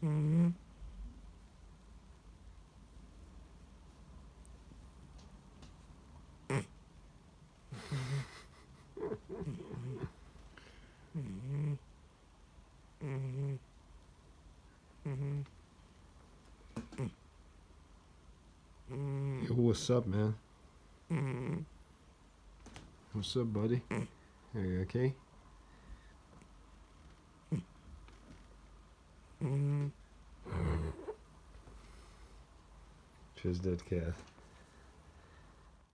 Yo, what's up, man? What's up, buddy? Are you okay? Just dead cat.